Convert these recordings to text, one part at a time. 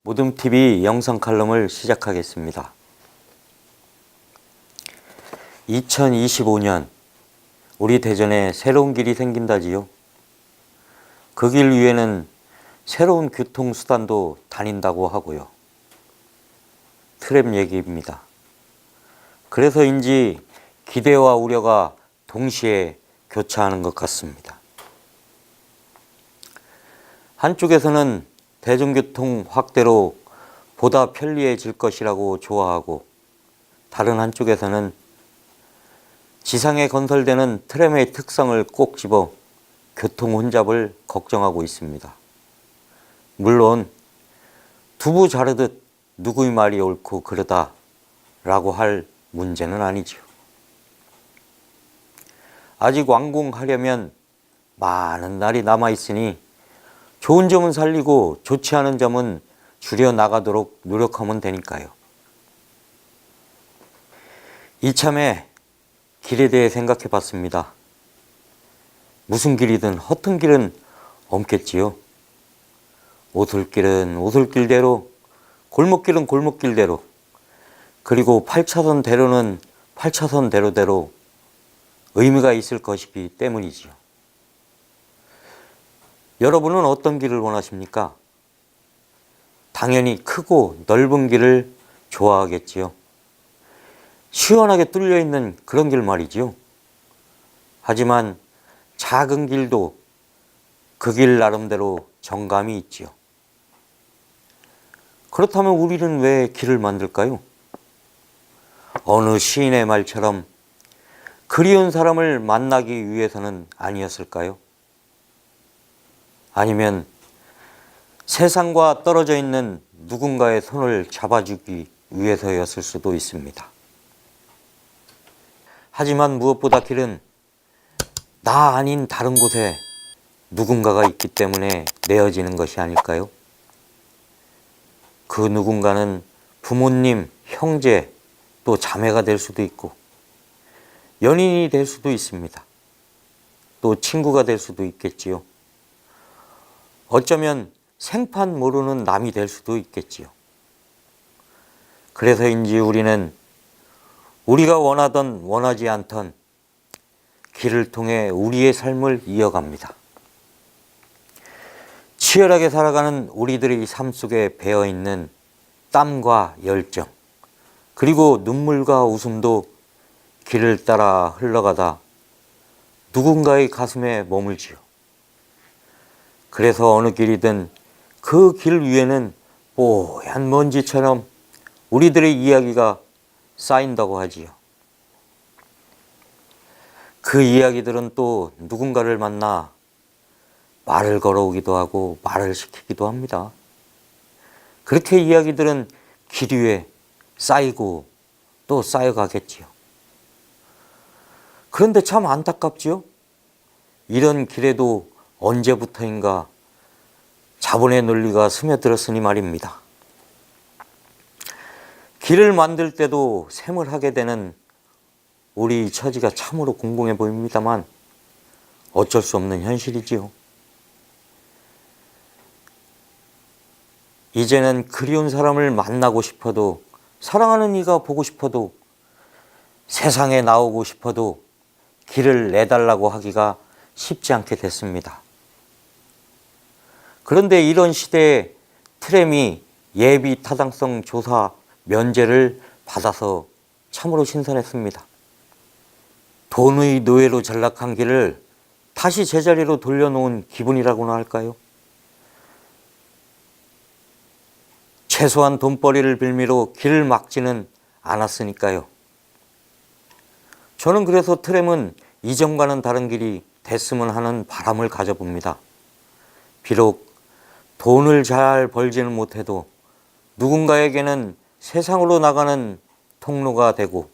모둠TV 영상 칼럼을 시작하겠습니다. 2025년 우리 대전에 새로운 길이 생긴다지요. 그 길 위에는 새로운 교통수단도 다닌다고 하고요. 트램 얘기입니다. 그래서인지 기대와 우려가 동시에 교차하는 것 같습니다. 한쪽에서는 대중교통 확대로 보다 편리해질 것이라고 좋아하고, 다른 한쪽에서는 지상에 건설되는 트램의 특성을 꼭 집어 교통 혼잡을 걱정하고 있습니다. 물론 두부 자르듯 누구의 말이 옳고 그르다 라고 할 문제는 아니지요. 아직 완공하려면 많은 날이 남아있으니 좋은 점은 살리고 좋지 않은 점은 줄여나가도록 노력하면 되니까요. 이참에 길에 대해 생각해 봤습니다. 무슨 길이든 허튼 길은 없겠지요. 오솔길은 오솔길대로, 골목길은 골목길대로, 그리고 8차선 대로는 8차선 대로대로 의미가 있을 것이기 때문이지요. 여러분은 어떤 길을 원하십니까? 당연히 크고 넓은 길을 좋아하겠지요. 시원하게 뚫려 있는 그런 길 말이지요. 하지만 작은 길도 그 길 나름대로 정감이 있지요. 그렇다면 우리는 왜 길을 만들까요? 어느 시인의 말처럼 그리운 사람을 만나기 위해서는 아니었을까요? 아니면 세상과 떨어져 있는 누군가의 손을 잡아주기 위해서였을 수도 있습니다. 하지만 무엇보다 길은 나 아닌 다른 곳에 누군가가 있기 때문에 내어지는 것이 아닐까요? 그 누군가는 부모님, 형제, 또 자매가 될 수도 있고, 연인이 될 수도 있습니다. 또 친구가 될 수도 있겠지요. 어쩌면 생판 모르는 남이 될 수도 있겠지요. 그래서인지 우리는 우리가 원하던 원하지 않던 길을 통해 우리의 삶을 이어갑니다. 치열하게 살아가는 우리들의 삶 속에 배어있는 땀과 열정, 그리고 눈물과 웃음도 길을 따라 흘러가다 누군가의 가슴에 머물지요. 그래서 어느 길이든 그 길 위에는 뽀얀 먼지처럼 우리들의 이야기가 쌓인다고 하지요. 그 이야기들은 또 누군가를 만나 말을 걸어오기도 하고 말을 시키기도 합니다. 그렇게 이야기들은 길 위에 쌓이고 또 쌓여가겠지요. 그런데 참 안타깝지요. 이런 길에도 언제부터인가 자본의 논리가 스며들었으니 말입니다. 길을 만들 때도 셈을 하게 되는 우리 처지가 참으로 공공해 보입니다만 어쩔 수 없는 현실이지요. 이제는 그리운 사람을 만나고 싶어도, 사랑하는 이가 보고 싶어도, 세상에 나오고 싶어도 길을 내달라고 하기가 쉽지 않게 됐습니다. 그런데 이런 시대에 트램이 예비 타당성 조사 면제를 받아서 참으로 신선했습니다. 돈의 노예로 전락한 길을 다시 제자리로 돌려놓은 기분이라고나 할까요? 최소한 돈벌이를 빌미로 길을 막지는 않았으니까요. 저는 그래서 트램은 이전과는 다른 길이 됐으면 하는 바람을 가져봅니다. 비록 돈을 잘 벌지는 못해도 누군가에게는 세상으로 나가는 통로가 되고,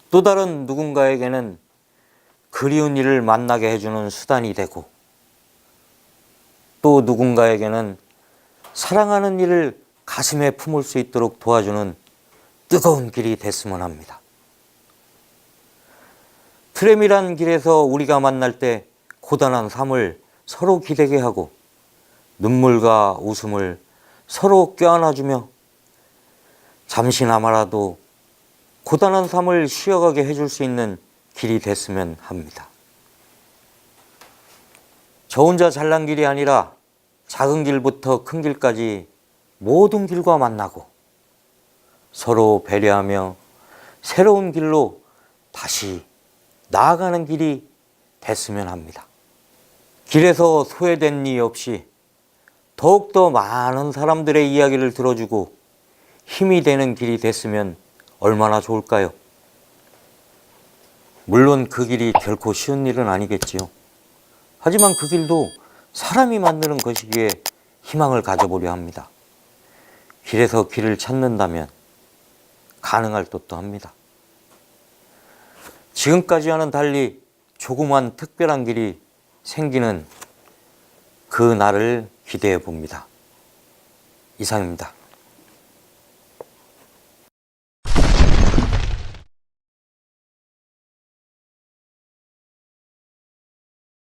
또 다른 누군가에게는 그리운 이를 만나게 해주는 수단이 되고, 또 누군가에게는 사랑하는 이를 가슴에 품을 수 있도록 도와주는 뜨거운 길이 됐으면 합니다. 트램이란 길에서 우리가 만날 때 고단한 삶을 서로 기대게 하고 눈물과 웃음을 서로 껴안아주며 잠시나마라도 고단한 삶을 쉬어가게 해줄 수 있는 길이 됐으면 합니다. 저 혼자 잘난 길이 아니라 작은 길부터 큰 길까지 모든 길과 만나고 서로 배려하며 새로운 길로 다시 나아가는 길이 됐으면 합니다. 길에서 소외된 이 없이 더욱더 많은 사람들의 이야기를 들어주고 힘이 되는 길이 됐으면 얼마나 좋을까요? 물론 그 길이 결코 쉬운 일은 아니겠지요. 하지만 그 길도 사람이 만드는 것이기에 희망을 가져보려 합니다. 길에서 길을 찾는다면 가능할 듯도 합니다. 지금까지와는 달리 조그만 특별한 길이 생기는 그 날을 기대해 봅니다. 이상입니다.